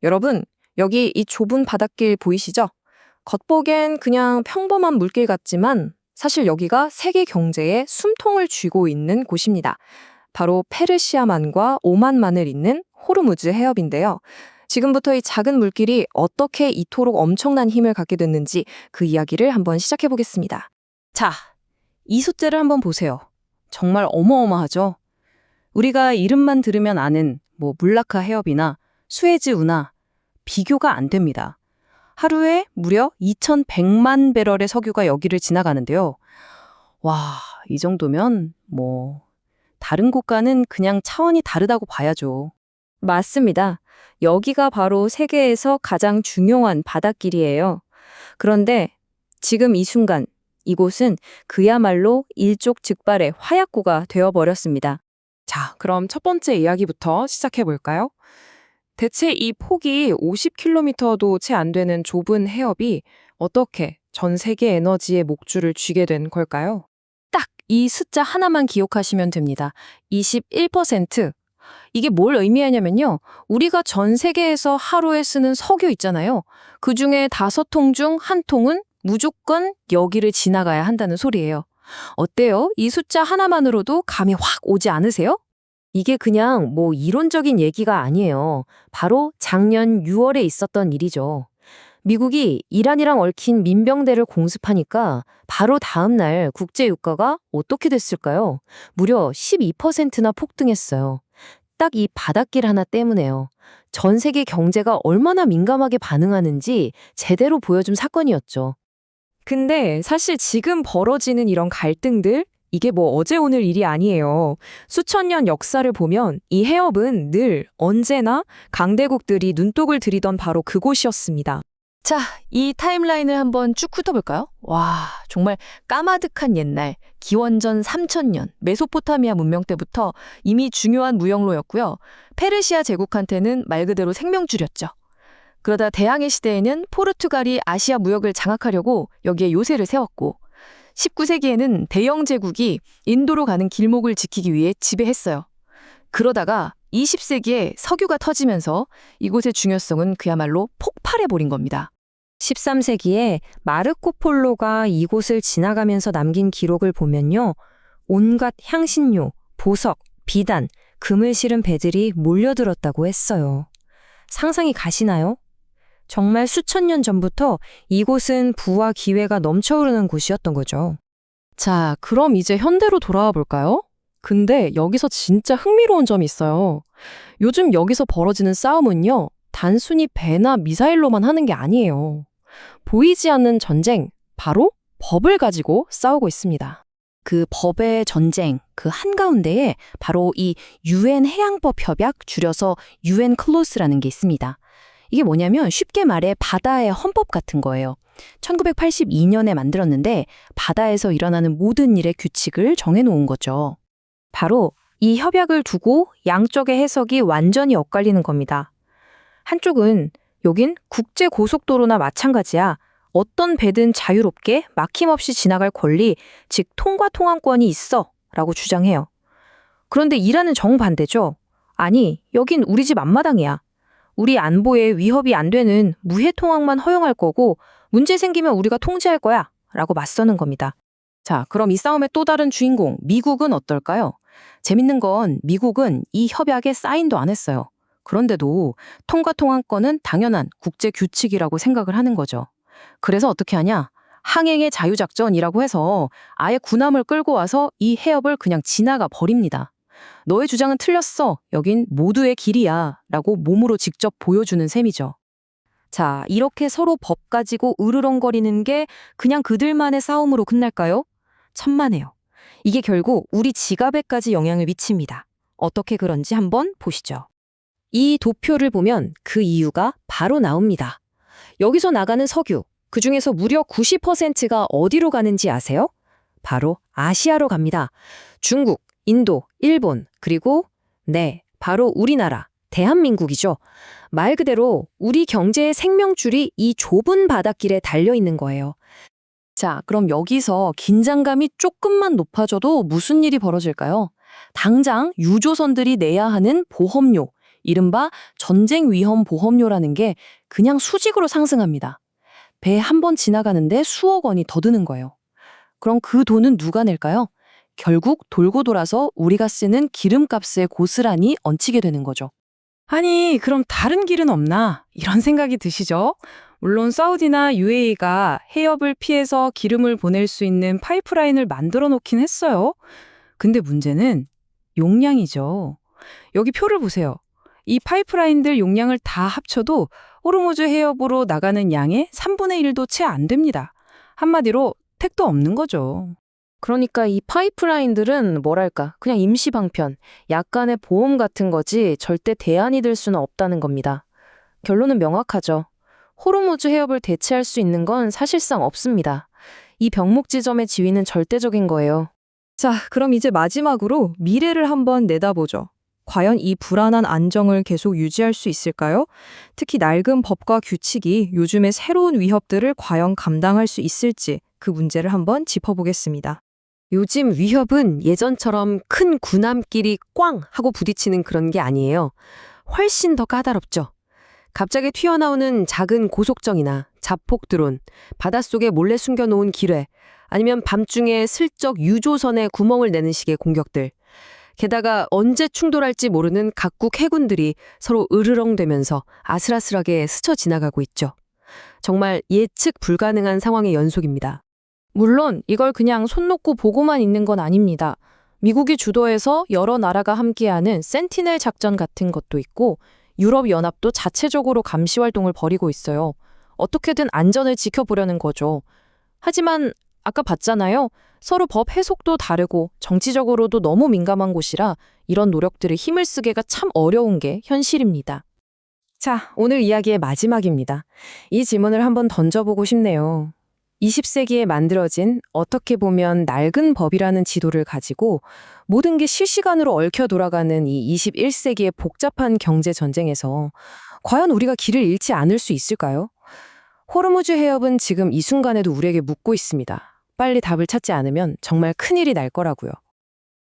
여러분, 여기 이 좁은 바닷길 보이시죠? 겉보기엔 그냥 평범한 물길 같지만 사실 여기가 세계 경제의 숨통을 쥐고 있는 곳입니다. 바로 페르시아만과 오만만을 잇는 호르무즈 해협인데요. 지금부터 이 작은 물길이 어떻게 이토록 엄청난 힘을 갖게 됐는지 그 이야기를 한번 시작해 보겠습니다. 자, 이 숫자를 한번 보세요. 정말 어마어마하죠? 우리가 이름만 들으면 아는 물라카 해협이나 수에즈 운하 비교가 안 됩니다. 하루에 무려 2,100만 배럴의 석유가 여기를 지나가는데요. 와, 이 정도면 다른 곳과는 그냥 차원이 다르다고 봐야죠. 맞습니다. 여기가 바로 세계에서 가장 중요한 바닷길이에요. 그런데 지금 이 순간 이곳은 그야말로 일촉즉발의 화약고가 되어버렸습니다. 자, 그럼 첫 번째 이야기부터 시작해 볼까요? 대체 이 폭이 50km도 채 안 되는 좁은 해협이 어떻게 전 세계 에너지의 목줄을 쥐게 된 걸까요? 딱 이 숫자 하나만 기억하시면 됩니다. 21%. 이게 뭘 의미하냐면요. 우리가 전 세계에서 하루에 쓰는 석유 있잖아요. 그중에 5통 중 1통은 무조건 여기를 지나가야 한다는 소리예요. 어때요? 이 숫자 하나만으로도 감이 확 오지 않으세요? 이게 그냥 이론적인 얘기가 아니에요. 바로 작년 6월에 있었던 일이죠. 미국이 이란이랑 얽힌 민병대를 공습하니까 바로 다음 날 국제 유가가 어떻게 됐을까요? 무려 12%나 폭등했어요. 딱 이 바닷길 하나 때문에요. 전 세계 경제가 얼마나 민감하게 반응하는지 제대로 보여준 사건이었죠. 근데 사실 지금 벌어지는 이런 갈등들, 이게 어제 오늘 일이 아니에요. 수천 년 역사를 보면 이 해협은 늘 언제나 강대국들이 눈독을 들이던 바로 그곳이었습니다. 자, 이 타임라인을 한번 쭉 훑어볼까요? 와, 정말 까마득한 옛날, 기원전 3000년, 메소포타미아 문명 때부터 이미 중요한 무역로였고요. 페르시아 제국한테는 말 그대로 생명줄이었죠. 그러다 대항해 시대에는 포르투갈이 아시아 무역을 장악하려고 여기에 요새를 세웠고, 19세기에는 대영 제국이 인도로 가는 길목을 지키기 위해 지배했어요. 그러다가 20세기에 석유가 터지면서 이곳의 중요성은 그야말로 폭발해버린 겁니다. 13세기에 마르코 폴로가 이곳을 지나가면서 남긴 기록을 보면요. 온갖 향신료, 보석, 비단, 금을 실은 배들이 몰려들었다고 했어요. 상상이 가시나요? 정말 수천 년 전부터 이곳은 부와 기회가 넘쳐흐르는 곳이었던 거죠. 자, 그럼 이제 현대로 돌아와 볼까요? 근데 여기서 진짜 흥미로운 점이 있어요. 요즘 여기서 벌어지는 싸움은요, 단순히 배나 미사일로만 하는 게 아니에요. 보이지 않는 전쟁, 바로 법을 가지고 싸우고 있습니다. 그 법의 전쟁, 그 한가운데에 바로 이 UN 해양법 협약, 줄여서 UN 클로스라는 게 있습니다. 이게 뭐냐면 쉽게 말해 바다의 헌법 같은 거예요. 1982년에 만들었는데 바다에서 일어나는 모든 일의 규칙을 정해놓은 거죠. 바로 이 협약을 두고 양쪽의 해석이 완전히 엇갈리는 겁니다. 한쪽은 여긴 국제고속도로나 마찬가지야. 어떤 배든 자유롭게 막힘없이 지나갈 권리, 즉 통과 통항권이 있어 라고 주장해요. 그런데 이란은 정반대죠. 아니, 여긴 우리 집 앞마당이야. 우리 안보에 위협이 안 되는 무해 통항만 허용할 거고 문제 생기면 우리가 통제할 거야 라고 맞서는 겁니다. 자, 그럼 이 싸움의 또 다른 주인공, 미국은 어떨까요? 재밌는 건 미국은 이 협약에 사인도 안 했어요. 그런데도 통과 통항권은 당연한 국제 규칙이라고 생각을 하는 거죠. 그래서 어떻게 하냐? 항행의 자유작전이라고 해서 아예 군함을 끌고 와서 이 해협을 그냥 지나가 버립니다. 너의 주장은 틀렸어. 여긴 모두의 길이야. 라고 몸으로 직접 보여주는 셈이죠. 자, 이렇게 서로 법 가지고 으르렁거리는 게 그냥 그들만의 싸움으로 끝날까요? 천만에요. 이게 결국 우리 지갑에까지 영향을 미칩니다. 어떻게 그런지 한번 보시죠. 이 도표를 보면 그 이유가 바로 나옵니다. 여기서 나가는 석유, 그중에서 무려 90%가 어디로 가는지 아세요? 바로 아시아로 갑니다. 중국, 인도, 일본, 그리고 바로 우리나라, 대한민국이죠. 말 그대로 우리 경제의 생명줄이 이 좁은 바닷길에 달려있는 거예요. 자, 그럼 여기서 긴장감이 조금만 높아져도 무슨 일이 벌어질까요? 당장 유조선들이 내야 하는 보험료, 이른바 전쟁 위험 보험료라는 게 그냥 수직으로 상승합니다. 배 한 번 지나가는데 수억 원이 더 드는 거예요. 그럼 그 돈은 누가 낼까요? 결국 돌고 돌아서 우리가 쓰는 기름값에 고스란히 얹히게 되는 거죠. 아니, 그럼 다른 길은 없나? 이런 생각이 드시죠? 물론 사우디나 UAE가 해협을 피해서 기름을 보낼 수 있는 파이프라인을 만들어 놓긴 했어요. 근데 문제는 용량이죠. 여기 표를 보세요. 이 파이프라인들 용량을 다 합쳐도 호르무즈 해협으로 나가는 양의 3분의 1도 채 안 됩니다. 한마디로 택도 없는 거죠. 그러니까 이 파이프라인들은 뭐랄까, 그냥 임시 방편, 약간의 보험 같은 거지 절대 대안이 될 수는 없다는 겁니다. 결론은 명확하죠. 호르무즈 해협을 대체할 수 있는 건 사실상 없습니다. 이 병목 지점의 지위는 절대적인 거예요. 자, 그럼 이제 마지막으로 미래를 한번 내다보죠. 과연 이 불안한 안정을 계속 유지할 수 있을까요? 특히 낡은 법과 규칙이 요즘의 새로운 위협들을 과연 감당할 수 있을지 그 문제를 한번 짚어보겠습니다. 요즘 위협은 예전처럼 큰 군함끼리 꽝 하고 부딪히는 그런 게 아니에요. 훨씬 더 까다롭죠. 갑자기 튀어나오는 작은 고속정이나 자폭 드론, 바닷속에 몰래 숨겨놓은 기뢰, 아니면 밤중에 슬쩍 유조선에 구멍을 내는 식의 공격들. 게다가 언제 충돌할지 모르는 각국 해군들이 서로 으르렁대면서 아슬아슬하게 스쳐 지나가고 있죠. 정말 예측 불가능한 상황의 연속입니다. 물론 이걸 그냥 손 놓고 보고만 있는 건 아닙니다. 미국이 주도해서 여러 나라가 함께하는 센티넬 작전 같은 것도 있고 유럽연합도 자체적으로 감시 활동을 벌이고 있어요. 어떻게든 안전을 지켜보려는 거죠. 하지만 아까 봤잖아요. 서로 법 해석도 다르고 정치적으로도 너무 민감한 곳이라 이런 노력들을 힘을 쓰기가 참 어려운 게 현실입니다. 자, 오늘 이야기의 마지막입니다. 이 질문을 한번 던져보고 싶네요. 20세기에 만들어진 어떻게 보면 낡은 법이라는 지도를 가지고 모든 게 실시간으로 얽혀 돌아가는 이 21세기의 복잡한 경제 전쟁에서 과연 우리가 길을 잃지 않을 수 있을까요? 호르무즈 해협은 지금 이 순간에도 우리에게 묻고 있습니다. 빨리 답을 찾지 않으면 정말 큰일이 날 거라고요.